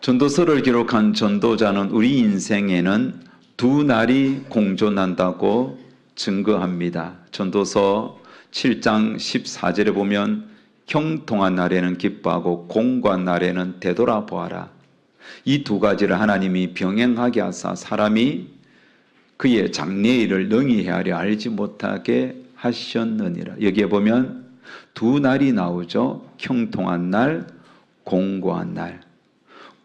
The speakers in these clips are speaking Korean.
전도서를 기록한 전도자는 우리 인생에는 두 날이 공존한다고 증거합니다. 전도서 7장 14절에 보면 형통한 날에는 기뻐하고 공고한 날에는 되돌아보아라. 이 두 가지를 하나님이 병행하게 하사 사람이 그의 장래일을 능히 헤아려 알지 못하게 하셨느니라. 여기에 보면 두 날이 나오죠. 형통한 날, 공고한 날.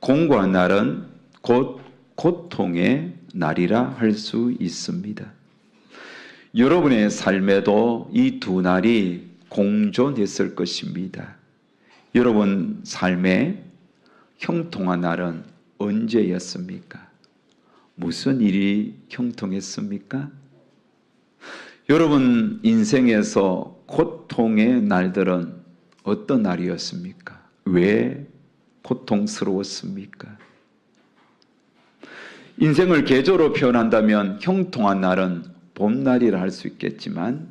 공고한 날은 곧 고통의 날이라 할 수 있습니다. 여러분의 삶에도 이 두 날이 공존했을 것입니다. 여러분 삶에 형통한 날은 언제였습니까? 무슨 일이 형통했습니까? 여러분 인생에서 고통의 날들은 어떤 날이었습니까? 왜 고통스러웠습니까? 인생을 계절로 표현한다면 형통한 날은 봄날이라 할 수 있겠지만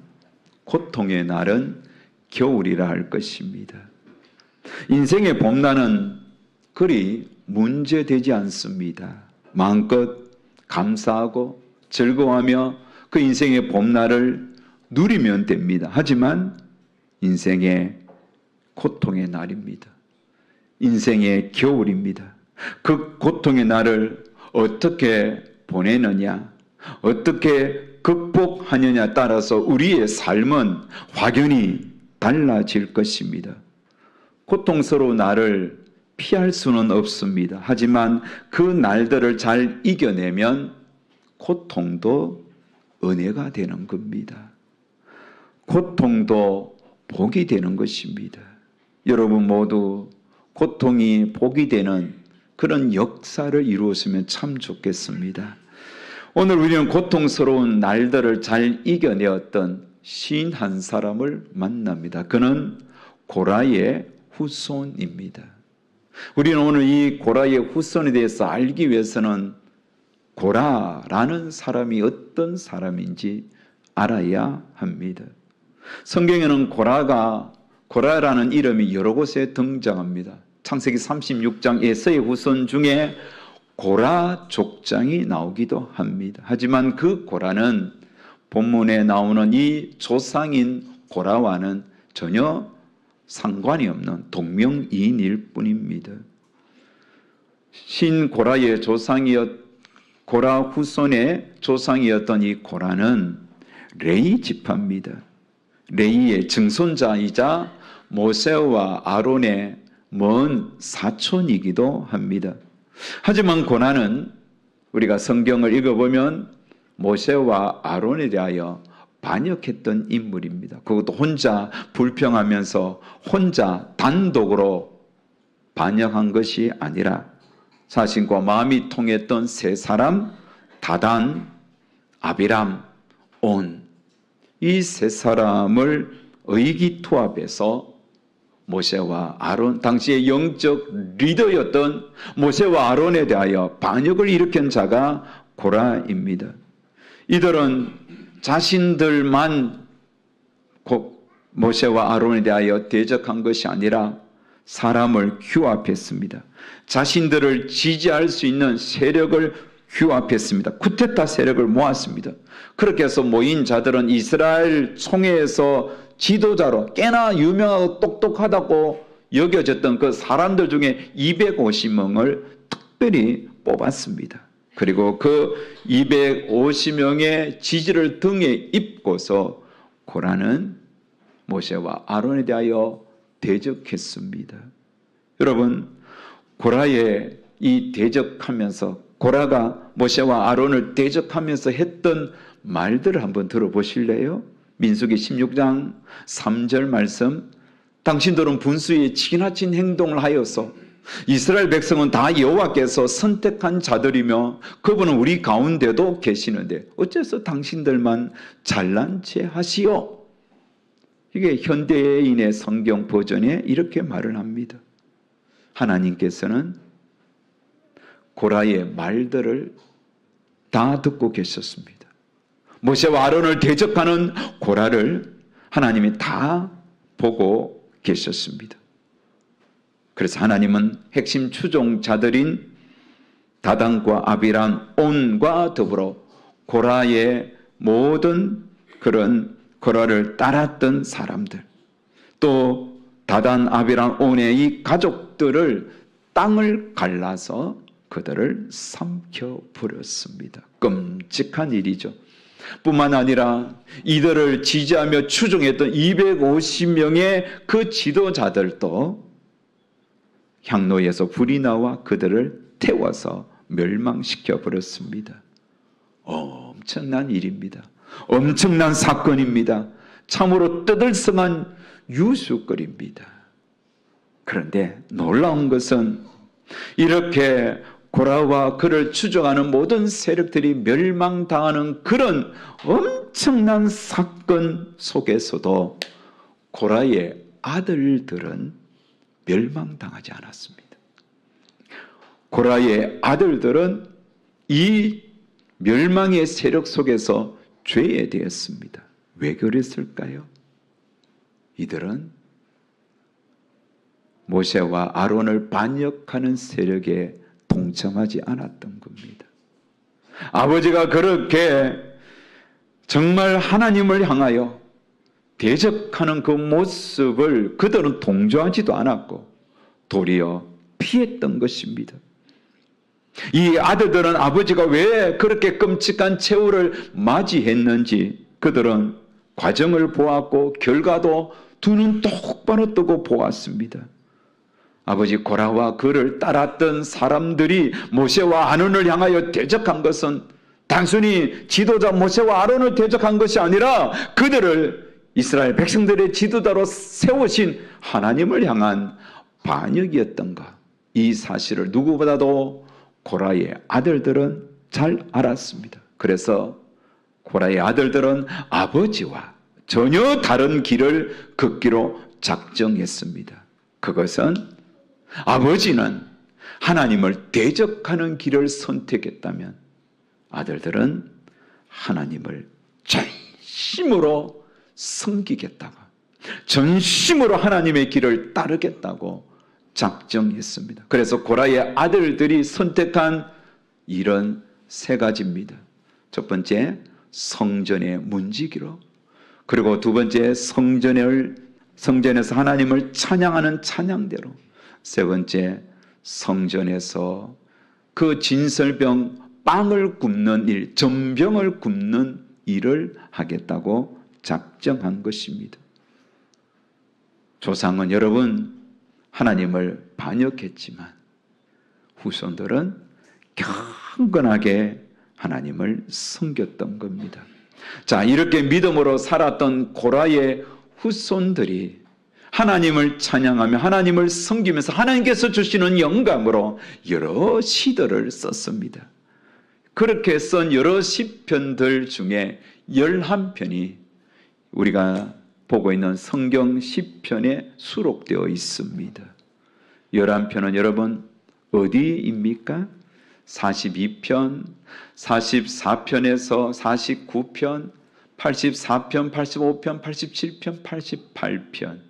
고통의 날은 겨울이라 할 것입니다. 인생의 봄날은 그리 문제되지 않습니다. 마음껏 감사하고 즐거워하며 그 인생의 봄날을 누리면 됩니다. 하지만 인생의 고통의 날입니다. 인생의 겨울입니다. 그 고통의 날을 어떻게 보내느냐, 어떻게 극복하느냐에 따라서 우리의 삶은 확연히 달라질 것입니다. 고통스러운 날을 피할 수는 없습니다. 하지만 그 날들을 잘 이겨내면 고통도 은혜가 되는 겁니다. 고통도 복이 되는 것입니다. 여러분 모두 고통이 복이 되는 그런 역사를 이루었으면 참 좋겠습니다. 오늘 우리는 고통스러운 날들을 잘 이겨내었던 시인 한 사람을 만납니다. 그는 고라의 후손입니다. 우리는 오늘 이 고라의 후손에 대해서 알기 위해서는 고라라는 사람이 어떤 사람인지 알아야 합니다. 성경에는 고라라는 이름이 여러 곳에 등장합니다. 창세기 36장 에서의 후손 중에 고라 족장이 나오기도 합니다. 하지만 그 고라는 본문에 나오는 이 조상인 고라와는 전혀 상관이 없는 동명이인일 뿐입니다. 신 고라의 고라 후손의 조상이었던 이 고라는 레위 지파입니다. 레위의 증손자이자 모세와 아론의 먼 사촌이기도 합니다. 하지만 고라는 우리가 성경을 읽어보면 모세와 아론에 대하여 반역했던 인물입니다. 그것도 혼자 불평하면서 혼자 단독으로 반역한 것이 아니라 자신과 마음이 통했던 세 사람, 다단, 아비람, 온, 이 세 사람을 의기투합해서 모세와 아론, 당시의 영적 리더였던 모세와 아론에 대하여 반역을 일으킨 자가 고라입니다. 이들은 자신들만 모세와 아론에 대하여 대적한 것이 아니라 사람을 규합했습니다. 자신들을 지지할 수 있는 세력을 규합했습니다. 쿠데타 세력을 모았습니다. 그렇게 해서 모인 자들은 이스라엘 총회에서 지도자로 꽤나 유명하고 똑똑하다고 여겨졌던 그 사람들 중에 250명을 특별히 뽑았습니다. 그리고 그 250명의 지지를 등에 입고서 고라는 모세와 아론에 대하여 대적했습니다. 여러분, 고라의 이 대적하면서 고라가 모세와 아론을 대적하면서 했던 말들을 한번 들어보실래요? 민수기 16장 3절 말씀, 당신들은 분수에 지나친 행동을 하여서 이스라엘 백성은 다 여호와께서 선택한 자들이며 그분은 우리 가운데도 계시는데 어째서 당신들만 잘난 체 하시오? 이게 현대인의 성경 버전에 이렇게 말을 합니다. 하나님께서는 고라의 말들을 다 듣고 계셨습니다. 모세와 아론을 대적하는 고라를 하나님이 다 보고 계셨습니다. 그래서 하나님은 핵심 추종자들인 다단과 아비람, 온과 더불어 고라의 모든 그런 고라를 따랐던 사람들, 또 다단, 아비람, 온의 이 가족들을 땅을 갈라서 그들을 삼켜버렸습니다. 끔찍한 일이죠. 뿐만 아니라 이들을 지지하며 추종했던 250명의 그 지도자들도 향로에서 불이 나와 그들을 태워서 멸망시켜 버렸습니다. 엄청난 일입니다. 엄청난 사건입니다. 참으로 떠들썩한 유수거리입니다. 그런데 놀라운 것은 이렇게 고라와 그를 추종하는 모든 세력들이 멸망당하는 그런 엄청난 사건 속에서도 고라의 아들들은 멸망당하지 않았습니다. 고라의 아들들은 이 멸망의 세력 속에서 죄되었습니다. 왜 그랬을까요? 이들은 모세와 아론을 반역하는 세력에 동참하지 않았던 겁니다. 아버지가 그렇게 정말 하나님을 향하여 대적하는 그 모습을 그들은 동조하지도 않았고 도리어 피했던 것입니다. 이 아들들은 아버지가 왜 그렇게 끔찍한 최후를 맞이했는지 그들은 과정을 보았고 결과도 두 눈 똑바로 뜨고 보았습니다. 아버지 고라와 그를 따랐던 사람들이 모세와 아론을 향하여 대적한 것은 단순히 지도자 모세와 아론을 대적한 것이 아니라 그들을 이스라엘 백성들의 지도자로 세우신 하나님을 향한 반역이었던가, 이 사실을 누구보다도 고라의 아들들은 잘 알았습니다. 그래서 고라의 아들들은 아버지와 전혀 다른 길을 걷기로 작정했습니다. 그것은 아버지는 하나님을 대적하는 길을 선택했다면 아들들은 하나님을 전심으로 섬기겠다고, 전심으로 하나님의 길을 따르겠다고 작정했습니다. 그래서 고라의 아들들이 선택한 이런 세 가지입니다. 첫 번째, 성전의 문지기로, 그리고 두 번째, 성전에서 하나님을 찬양하는 찬양대로, 세 번째, 성전에서 그 진설병 빵을 굽는 일, 전병을 굽는 일을 하겠다고 작정한 것입니다. 조상은 여러분 하나님을 반역했지만 후손들은 경건하게 하나님을 섬겼던 겁니다. 자, 이렇게 믿음으로 살았던 고라의 후손들이 하나님을 찬양하며 하나님을 섬기면서 하나님께서 주시는 영감으로 여러 시들을 썼습니다. 그렇게 쓴 여러 시편들 중에 11편이 우리가 보고 있는 성경 시편에 수록되어 있습니다. 11편은 여러분 어디입니까? 42편, 44편에서 49편, 84편, 85편, 87편, 88편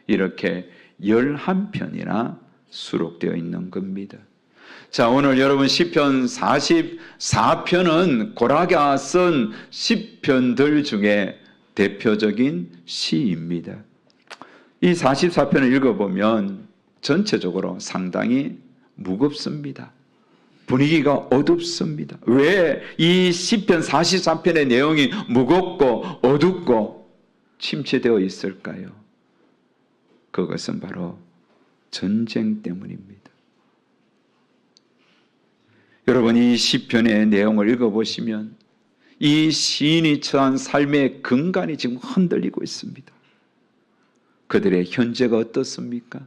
이렇게 11편이나 수록되어 있는 겁니다. 자, 오늘 여러분 시편 44편은 고라가 쓴 시편들 중에 대표적인 시입니다. 이 44편을 읽어보면 전체적으로 상당히 무겁습니다. 분위기가 어둡습니다. 왜 이 시편 44편의 내용이 무겁고 어둡고 침체되어 있을까요? 그것은 바로 전쟁 때문입니다. 여러분, 이 시편의 내용을 읽어보시면 이 시인이 처한 삶의 근간이 지금 흔들리고 있습니다. 그들의 현재가 어떻습니까?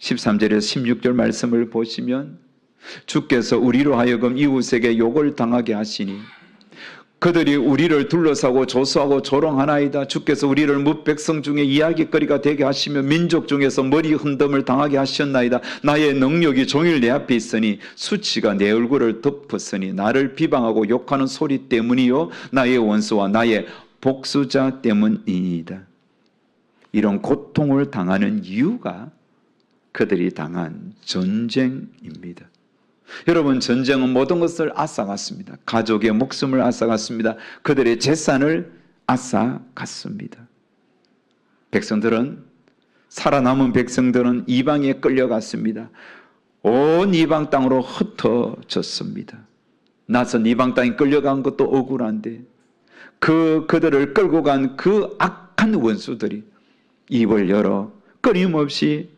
13절에서 16절 말씀을 보시면 주께서 우리로 하여금 이웃에게 욕을 당하게 하시니 그들이 우리를 둘러싸고 조소하고 조롱하나이다. 주께서 우리를 뭇백성 중에 이야기거리가 되게 하시며 민족 중에서 머리 흔듦을 당하게 하셨나이다. 나의 능력이 종일 내 앞에 있으니 수치가 내 얼굴을 덮었으니 나를 비방하고 욕하는 소리 때문이요 나의 원수와 나의 복수자 때문이니이다. 이런 고통을 당하는 이유가 그들이 당한 전쟁입니다. 여러분, 전쟁은 모든 것을 앗아갔습니다. 가족의 목숨을 앗아갔습니다. 그들의 재산을 앗아갔습니다. 살아남은 백성들은 이방에 끌려갔습니다. 온 이방 땅으로 흩어졌습니다. 낯선 이방 땅에 끌려간 것도 억울한데 그들을 끌고 간 그 악한 원수들이 입을 열어 끊임없이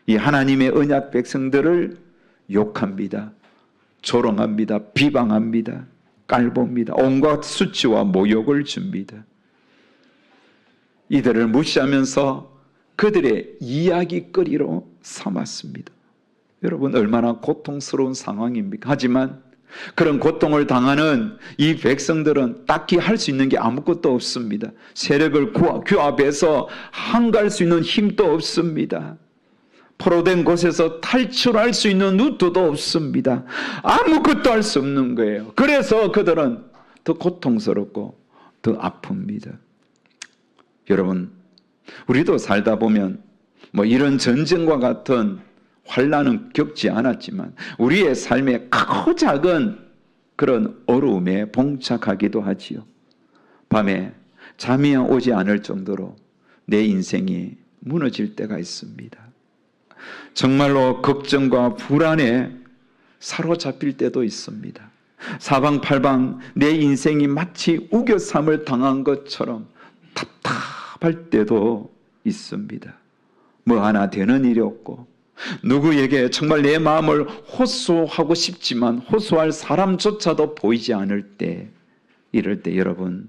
이 하나님의 언약 백성들을 욕합니다. 조롱합니다. 비방합니다. 깔봅니다. 온갖 수치와 모욕을 줍니다. 이들을 무시하면서 그들의 이야기거리로 삼았습니다. 여러분, 얼마나 고통스러운 상황입니까? 하지만 그런 고통을 당하는 이 백성들은 딱히 할 수 있는 게 아무것도 없습니다. 세력을 규합해서 항거할 수 있는 힘도 없습니다. 포로된 곳에서 탈출할 수 있는 루트도 없습니다. 아무것도 할 수 없는 거예요. 그래서 그들은 더 고통스럽고 더 아픕니다. 여러분, 우리도 살다 보면 이런 전쟁과 같은 환난은 겪지 않았지만 우리의 삶에 크고 작은 그런 어려움에 봉착하기도 하지요. 밤에 잠이 오지 않을 정도로 내 인생이 무너질 때가 있습니다. 정말로 걱정과 불안에 사로잡힐 때도 있습니다. 사방팔방 내 인생이 마치 우겨삼을 당한 것처럼 답답할 때도 있습니다. 뭐 하나 되는 일이 없고 누구에게 정말 내 마음을 호소하고 싶지만 호소할 사람조차도 보이지 않을 때, 이럴 때 여러분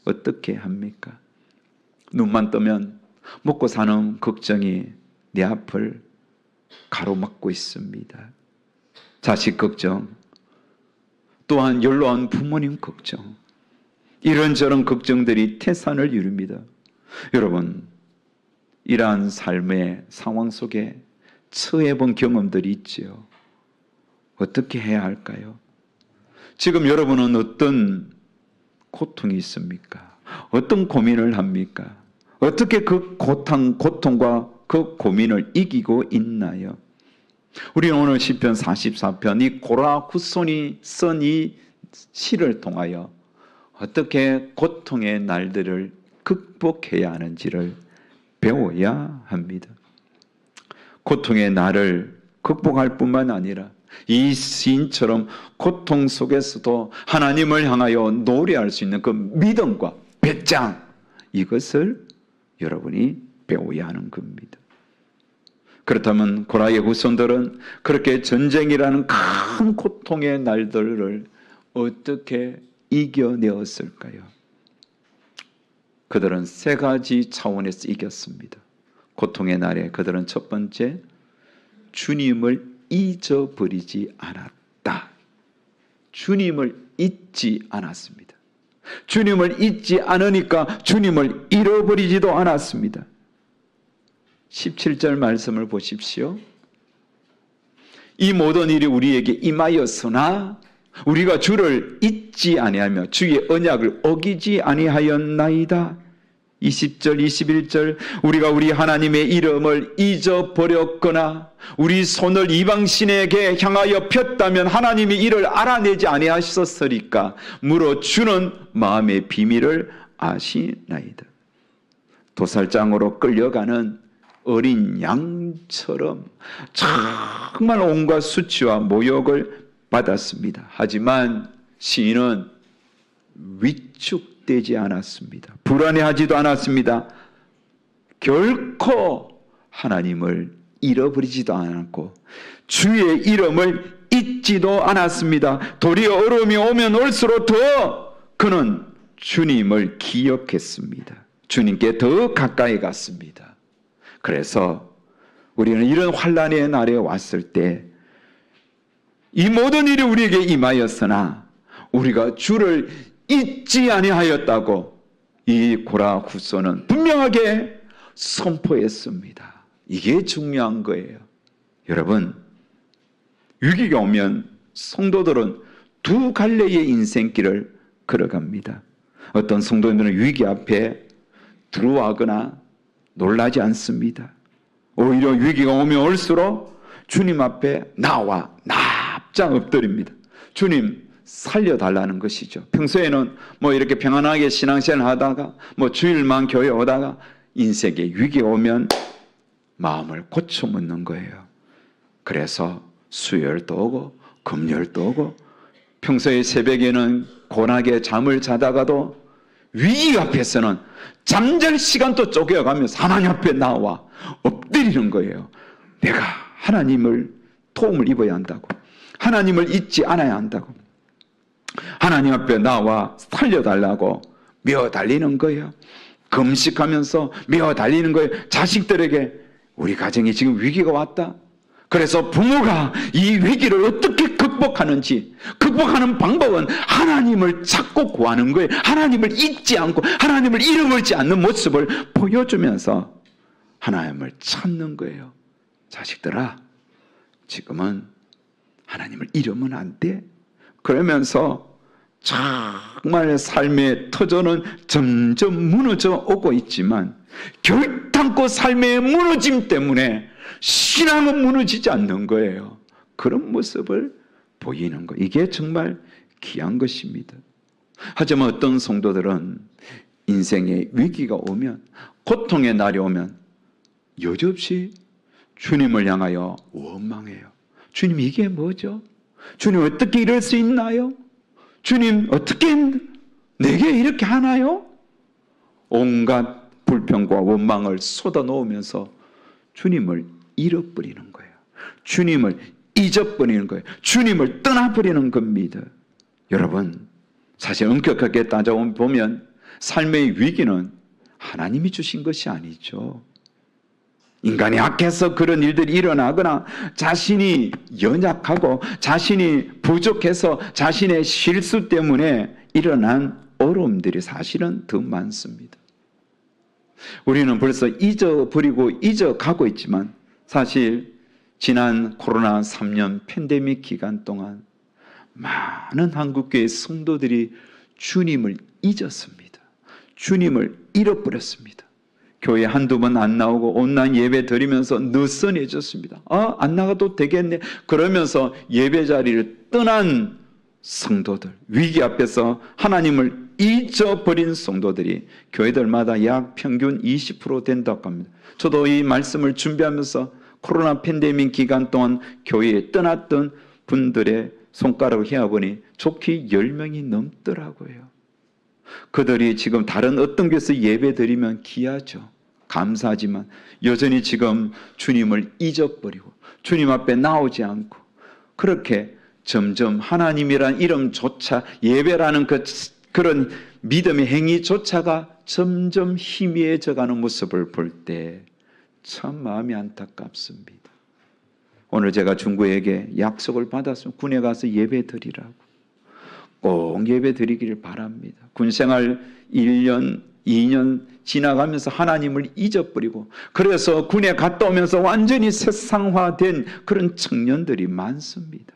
어떻게 합니까? 눈만 뜨면 먹고 사는 걱정이 내 앞을 가로막고 있습니다. 자식 걱정, 또한 연로한 부모님 걱정, 이런저런 걱정들이 태산을 이룹니다. 여러분, 이러한 삶의 상황 속에 처해본 경험들이 있지요. 어떻게 해야 할까요? 지금 여러분은 어떤 고통이 있습니까? 어떤 고민을 합니까? 어떻게 그 고통과 그 고민을 이기고 있나요? 우리는 오늘 시편 44편 이 고라 후손이 쓴 이 시를 통하여 어떻게 고통의 날들을 극복해야 하는지를 배워야 합니다. 고통의 날을 극복할 뿐만 아니라 이 시인처럼 고통 속에서도 하나님을 향하여 노래할 수 있는 그 믿음과 배짱, 이것을 여러분이 배워야 하는 겁니다. 그렇다면 고라의 후손들은 그렇게 전쟁이라는 큰 고통의 날들을 어떻게 이겨내었을까요? 그들은 세 가지 차원에서 이겼습니다. 고통의 날에 그들은 첫 번째, 주님을 잊어버리지 않았다. 주님을 잊지 않았습니다. 주님을 잊지 않으니까 주님을 잃어버리지도 않았습니다. 17절 말씀을 보십시오. 이 모든 일이 우리에게 임하였으나 우리가 주를 잊지 아니하며 주의 언약을 어기지 아니하였나이다. 20절 21절 우리가 우리 하나님의 이름을 잊어버렸거나 우리 손을 이방신에게 향하여 폈다면 하나님이 이를 알아내지 아니하셨으리까 물어 주는 마음의 비밀을 아시나이다. 도살장으로 끌려가는 어린 양처럼 정말 온갖 수치와 모욕을 받았습니다. 하지만 시인은 위축되지 않았습니다. 불안해하지도 않았습니다. 결코 하나님을 잃어버리지도 않았고 주의 이름을 잊지도 않았습니다. 도리어 어려움이 오면 올수록 더 그는 주님을 기억했습니다. 주님께 더 가까이 갔습니다. 그래서 우리는 이런 환난의 날에 왔을 때 이 모든 일이 우리에게 임하였으나 우리가 주를 잊지 아니하였다고 이 고라 후손은 분명하게 선포했습니다. 이게 중요한 거예요. 여러분, 위기가 오면 성도들은 두 갈래의 인생길을 걸어갑니다. 어떤 성도들은 위기 앞에 두려워하거나 놀라지 않습니다. 오히려 위기가 오면 올수록 주님 앞에 나와 납작 엎드립니다. 주님 살려달라는 것이죠. 평소에는 뭐 이렇게 평안하게 신앙생활 하다가 뭐 주일만 교회 오다가 인생에 위기가 오면 마음을 고쳐묻는 거예요. 그래서 수요일도 오고 금요일도 오고 평소에 새벽에는 고나게 잠을 자다가도 위기 앞에서는 잠잘 시간도 쪼개어가면서 하나님 앞에 나와 엎드리는 거예요. 내가 하나님을 도움을 입어야 한다고, 하나님을 잊지 않아야 한다고, 하나님 앞에 나와 살려달라고 메어달리는 거예요. 금식하면서 메어달리는 거예요. 자식들에게 우리 가정에 지금 위기가 왔다. 그래서 부모가 이 위기를 어떻게 극복하는지, 극복하는 방법은 하나님을 찾고 구하는 거예요. 하나님을 잊지 않고 하나님을 잃어버리지 않는 모습을 보여주면서 하나님을 찾는 거예요. 자식들아, 지금은 하나님을 잃으면 안 돼. 그러면서 정말 삶의 터전은 점점 무너져 오고 있지만 결단코 삶의 무너짐 때문에 신앙은 무너지지 않는 거예요. 그런 모습을 보이는 거, 이게 정말 귀한 것입니다. 하지만 어떤 성도들은 인생에 위기가 오면, 고통의 날이 오면 여지없이 주님을 향하여 원망해요. 주님, 이게 뭐죠? 주님, 어떻게 이럴 수 있나요? 주님, 어떻게 내게 이렇게 하나요? 온갖 불평과 원망을 쏟아놓으면서 주님을 잃어버리는 거예요. 주님을 잊어버리는 거예요. 주님을 떠나버리는 겁니다. 여러분, 사실 엄격하게 따져보면 삶의 위기는 하나님이 주신 것이 아니죠. 인간이 악해서 그런 일들이 일어나거나 자신이 연약하고 자신이 부족해서 자신의 실수 때문에 일어난 어려움들이 사실은 더 많습니다. 우리는 벌써 잊어버리고 잊어가고 있지만 사실 지난 코로나 3년 팬데믹 기간 동안 많은 한국교회 성도들이 주님을 잊었습니다. 주님을 잃어버렸습니다. 교회 한두 번 안 나오고 온라인 예배 드리면서 느슨해졌습니다. 안 나가도 되겠네. 그러면서 예배 자리를 떠난 성도들, 위기 앞에서 하나님을 잊어버린 성도들이 교회들마다 약 평균 20% 된다고 합니다. 저도 이 말씀을 준비하면서 코로나 팬데믹 기간 동안 교회에 떠났던 분들의 손가락을 헤어보니 좋게 10명이 넘더라고요. 그들이 지금 다른 어떤 곳에서 예배 드리면 귀하죠. 감사하지만 여전히 지금 주님을 잊어버리고 주님 앞에 나오지 않고 그렇게 점점 하나님이란 이름조차, 예배라는 그런 믿음의 행위조차가 점점 희미해져가는 모습을 볼 때 참 마음이 안타깝습니다. 오늘 제가 중구에게 약속을 받았으면 군에 가서 예배 드리라고, 꼭 예배 드리기를 바랍니다. 군생활 1년, 2년 지나가면서 하나님을 잊어버리고 그래서 군에 갔다 오면서 완전히 세상화된 그런 청년들이 많습니다.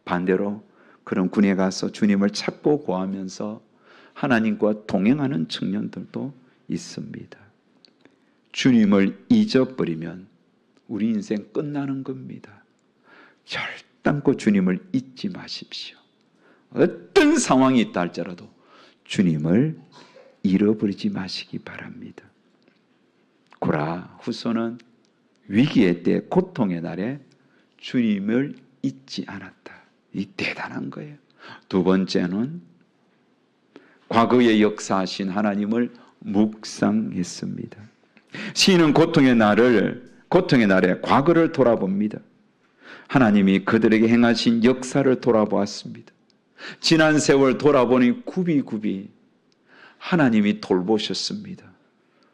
반대로 그런 군에 가서 주님을 찾고 구하면서 하나님과 동행하는 청년들도 있습니다. 주님을 잊어버리면 우리 인생 끝나는 겁니다. 결단코 주님을 잊지 마십시오. 어떤 상황이 있다 할지라도 주님을 잃어버리지 마시기 바랍니다. 고라 후손은 위기의 때, 고통의 날에 주님을 잊지 않았다. 이 대단한 거예요. 두 번째는 과거에 역사하신 하나님을 묵상했습니다. 시인은 고통의 날에 과거를 돌아봅니다. 하나님이 그들에게 행하신 역사를 돌아보았습니다. 지난 세월 돌아보니 굽이굽이 하나님이 돌보셨습니다.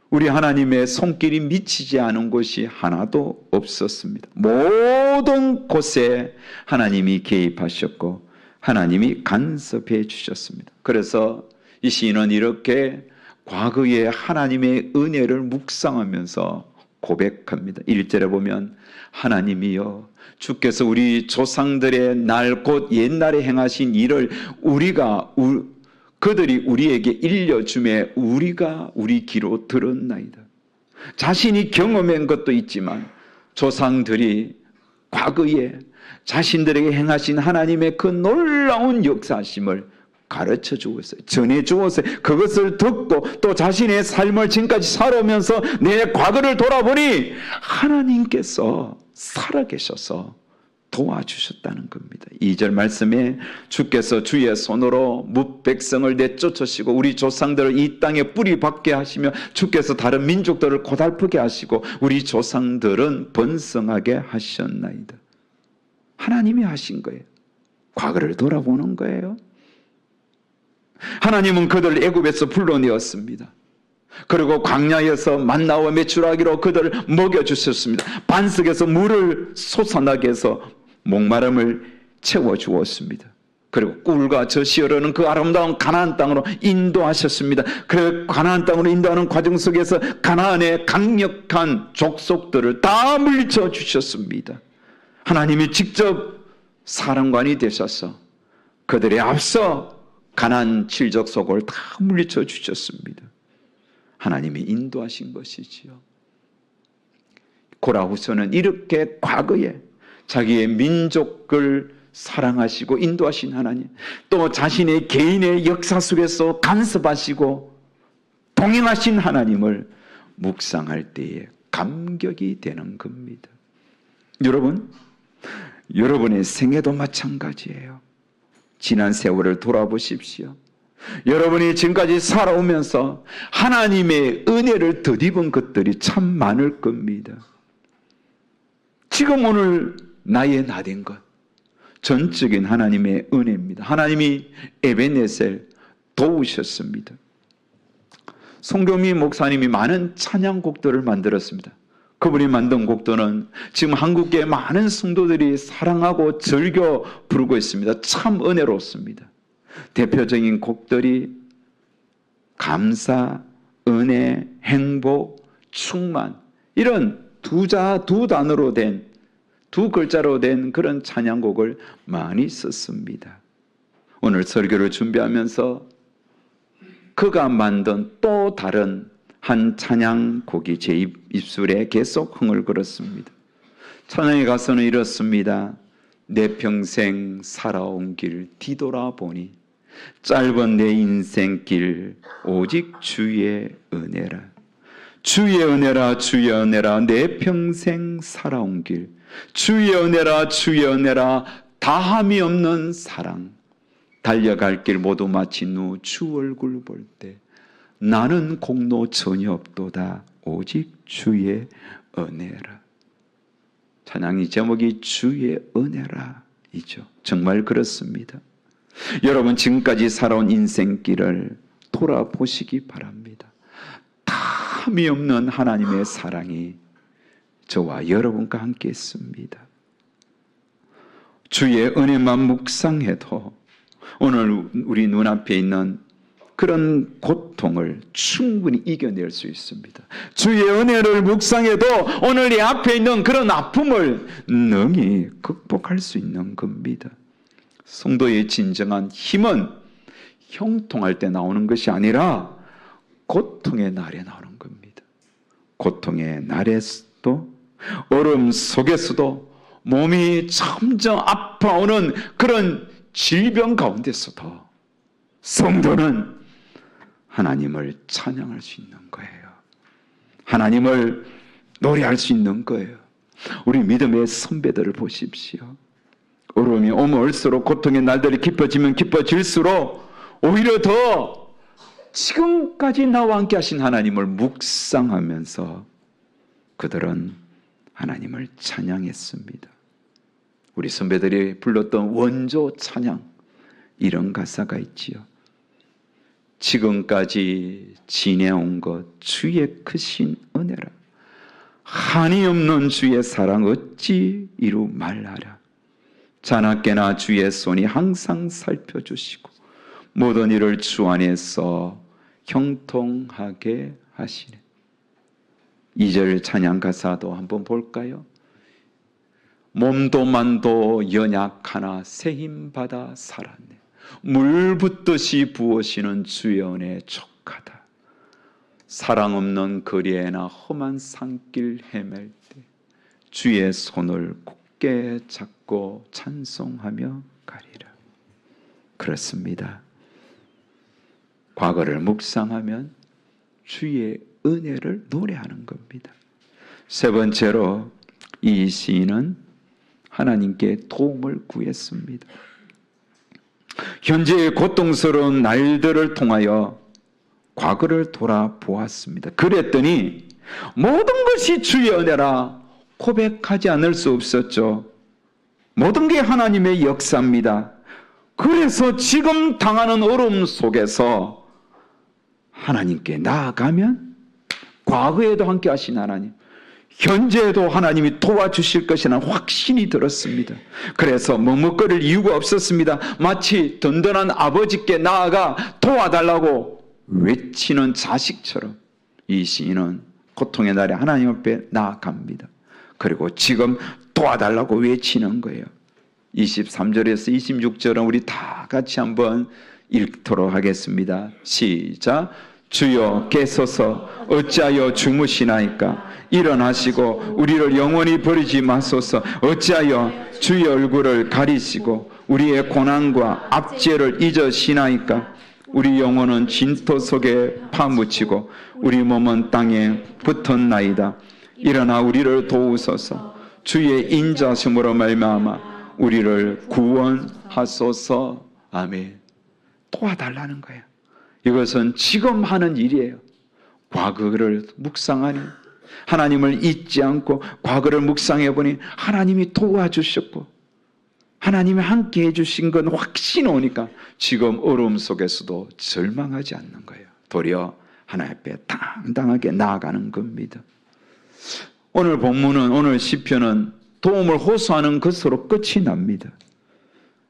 우리 하나님의 손길이 미치지 않은 곳이 하나도 없었습니다. 모든 곳에 하나님이 개입하셨고 하나님이 간섭해 주셨습니다. 그래서 이 시인은 이렇게 과거의 하나님의 은혜를 묵상하면서 고백합니다. 1절에 보면 하나님이여 주께서 우리 조상들의 날 곧 옛날에 행하신 일을 그들이 우리에게 일려주매 우리가 우리 귀로 들었나이다. 자신이 경험한 것도 있지만 조상들이 과거에 자신들에게 행하신 하나님의 그 놀라운 역사심을 가르쳐 주었어요. 전해 주었어요. 그것을 듣고 또 자신의 삶을 지금까지 살아오면서 내 과거를 돌아보니 하나님께서 살아계셔서 도와주셨다는 겁니다. 2절 말씀에 주께서 주의 손으로 뭇백성을 내쫓으시고 우리 조상들을 이 땅에 뿌리 박게 하시며 주께서 다른 민족들을 고달프게 하시고 우리 조상들은 번성하게 하셨나이다. 하나님이 하신 거예요. 과거를 돌아보는 거예요. 하나님은 그들을 애굽에서 불러내었습니다. 그리고 광야에서 만나와 메추라기로 그들을 먹여주셨습니다. 반석에서 물을 솟아나게 해서 목마름을 채워주었습니다. 그리고 꿀과 젖이 흐르는 그 아름다운 가나안 땅으로 인도하셨습니다. 그 가나안 땅으로 인도하는 과정 속에서 가나안의 강력한 족속들을 다 물리쳐 주셨습니다. 하나님이 직접 사령관이 되셔서 그들의 앞서 가나안 칠족속을 다 물리쳐 주셨습니다. 하나님이 인도하신 것이지요. 고라 후서는 이렇게 과거에 자기의 민족을 사랑하시고 인도하신 하나님, 또 자신의 개인의 역사 속에서 간섭하시고 동행하신 하나님을 묵상할 때에 감격이 되는 겁니다. 여러분, 여러분의 생애도 마찬가지예요. 지난 세월을 돌아보십시오. 여러분이 지금까지 살아오면서 하나님의 은혜를 덧입은 것들이 참 많을 겁니다. 지금 오늘 나의 나된 것, 전적인 하나님의 은혜입니다. 하나님이 에베네셀 도우셨습니다. 송경미 목사님이 많은 찬양곡들을 만들었습니다. 그분이 만든 곡들은 지금 한국의 많은 성도들이 사랑하고 즐겨 부르고 있습니다. 참 은혜롭습니다. 대표적인 곡들이 감사, 은혜, 행복, 충만, 이런 두 단어로 된, 두 글자로 된 그런 찬양곡을 많이 썼습니다. 오늘 설교를 준비하면서 그가 만든 또 다른 한 찬양곡이 제 입술에 계속 흥얼거렸습니다. 찬양의 가사는 이렇습니다. 내 평생 살아온 길 뒤돌아보니 짧은 내 인생길 오직 주의 은혜라. 주의 은혜라, 주의 은혜라, 내 평생 살아온 길 주의 은혜라, 주의 은혜라, 다함이 없는 사랑. 달려갈 길 모두 마친 후 주 얼굴 볼 때 나는 공로 전혀 없도다 오직 주의 은혜라. 찬양의 제목이 주의 은혜라 이죠. 정말 그렇습니다. 여러분 지금까지 살아온 인생길을 돌아보시기 바랍니다. 다함이 없는 하나님의 사랑이 저와 여러분과 함께 있습니다. 주의 은혜만 묵상해도 오늘 우리 눈앞에 있는 그런 고통을 충분히 이겨낼 수 있습니다. 주의 은혜를 묵상해도 오늘 내 앞에 있는 그런 아픔을 능히 극복할 수 있는 겁니다. 성도의 진정한 힘은 형통할 때 나오는 것이 아니라 고통의 날에 나오는 겁니다. 고통의 날에서도 얼음 속에서도 몸이 점점 아파오는 그런 질병 가운데서도 성도는 하나님을 찬양할 수 있는 거예요. 하나님을 노래할 수 있는 거예요. 우리 믿음의 선배들을 보십시오. 어려움이 오면 올수록 고통의 날들이 깊어지면 깊어질수록 오히려 더 지금까지 나와 함께 하신 하나님을 묵상하면서 그들은 하나님을 찬양했습니다. 우리 선배들이 불렀던 원조 찬양, 이런 가사가 있지요. 지금까지 지내온 것 주의 크신 은혜라. 한이 없는 주의 사랑 어찌 이루 말하랴. 자나깨나 주의 손이 항상 살펴주시고 모든 일을 주 안에서 형통하게 하시네. 2절 찬양 가사도 한번 볼까요? 몸도 만도 연약하나 새 힘 받아 살았네. 물 붓듯이 부으시는 주의 은혜 족하다. 사랑 없는 거리에나 험한 산길 헤맬 때 주의 손을 굳게 잡고 찬송하며 가리라. 그렇습니다. 과거를 묵상하면 주의 은혜를 노래하는 겁니다. 세 번째로 이 시인은 하나님께 도움을 구했습니다. 현재의 고통스러운 날들을 통하여 과거를 돌아보았습니다. 그랬더니 모든 것이 주의 은혜라 고백하지 않을 수 없었죠. 모든 게 하나님의 역사입니다. 그래서 지금 당하는 어려움 속에서 하나님께 나아가면 과거에도 함께 하신 하나님, 현재에도 하나님이 도와주실 것이라는 확신이 들었습니다. 그래서 머뭇거릴 이유가 없었습니다. 마치 든든한 아버지께 나아가 도와달라고 외치는 자식처럼 이 시인은 고통의 날에 하나님 앞에 나아갑니다. 그리고 지금 도와달라고 외치는 거예요. 23절에서 26절은 우리 다 같이 한번 읽도록 하겠습니다. 시작. 주여 깨소서 어찌하여 주무시나이까? 일어나시고 우리를 영원히 버리지 마소서. 어찌하여 주의 얼굴을 가리시고 우리의 고난과 압제를 잊으시나이까? 우리 영혼은 진토 속에 파묻히고 우리 몸은 땅에 붙었나이다. 일어나 우리를 도우소서. 주의 인자심으로 말미암아 우리를 구원하소서. 아멘. 도와달라는 거예요. 이것은 지금 하는 일이에요. 과거를 묵상하니 하나님을 잊지 않고 과거를 묵상해 보니 하나님이 도와주셨고 하나님이 함께 해주신 건 확신이 오니까 지금 어려움 속에서도 절망하지 않는 거예요. 도리어 하나님 앞에 당당하게 나아가는 겁니다. 오늘 본문은, 오늘 시편은 도움을 호소하는 것으로 끝이 납니다.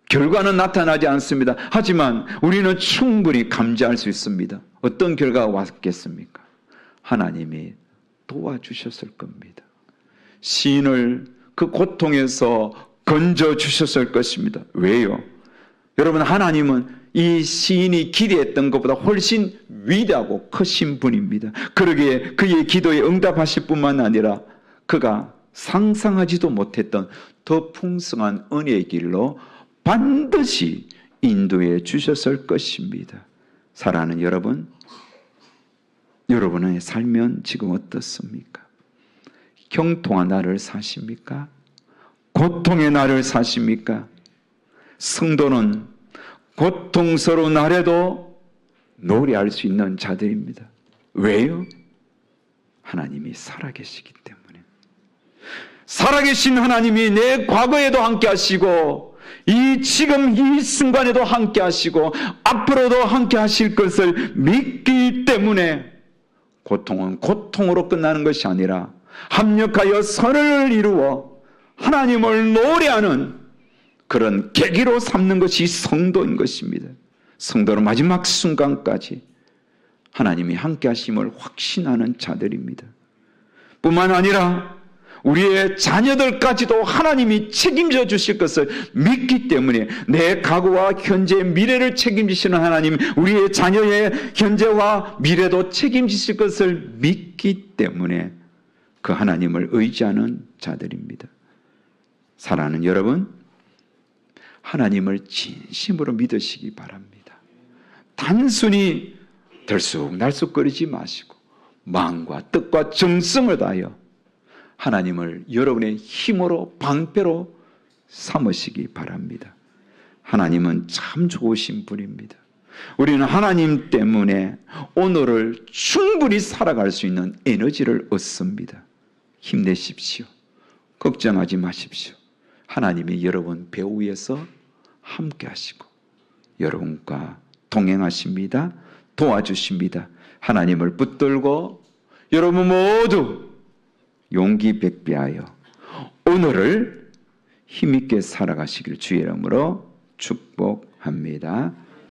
결과는 나타나지 않습니다. 하지만 우리는 충분히 감지할 수 있습니다. 어떤 결과가 왔겠습니까? 하나님이 도와주셨을 겁니다. 시인을 그 고통에서 건져주셨을 것입니다. 왜요? 여러분, 하나님은 이 시인이 기대했던 것보다 훨씬 위대하고 크신 분입니다. 그러기에 그의 기도에 응답하실 뿐만 아니라 그가 상상하지도 못했던 더 풍성한 은혜의 길로 반드시 인도해 주셨을 것입니다. 사랑하는 여러분, 여러분의 삶은 지금 어떻습니까? 형통한 날을 사십니까? 고통의 날을 사십니까? 성도는 고통스러운 날에도 노래할 수 있는 자들입니다. 왜요? 하나님이 살아계시기 때문에. 살아계신 하나님이 내 과거에도 함께 하시고 지금 이 순간에도 함께 하시고 앞으로도 함께 하실 것을 믿기 때문에 고통은 고통으로 끝나는 것이 아니라 합력하여 선을 이루어 하나님을 노래하는 그런 계기로 삼는 것이 성도인 것입니다. 성도는 마지막 순간까지 하나님이 함께 하심을 확신하는 자들입니다. 뿐만 아니라 우리의 자녀들까지도 하나님이 책임져 주실 것을 믿기 때문에 내 과거와 현재 미래를 책임지시는 하나님, 우리의 자녀의 현재와 미래도 책임지실 것을 믿기 때문에 그 하나님을 의지하는 자들입니다. 사랑하는 여러분, 하나님을 진심으로 믿으시기 바랍니다. 단순히 들쑥날쑥거리지 마시고 마음과 뜻과 정성을 다하여 하나님을 여러분의 힘으로 방패로 삼으시기 바랍니다. 하나님은 참 좋으신 분입니다. 우리는 하나님 때문에 오늘을 충분히 살아갈 수 있는 에너지를 얻습니다. 힘내십시오. 걱정하지 마십시오. 하나님이 여러분 배우 위에서 함께 하시고 여러분과 동행하십니다. 도와주십니다. 하나님을 붙들고 여러분 모두 용기 백배하여 오늘을 힘있게 살아가시길 주의 이름으로 축복합니다.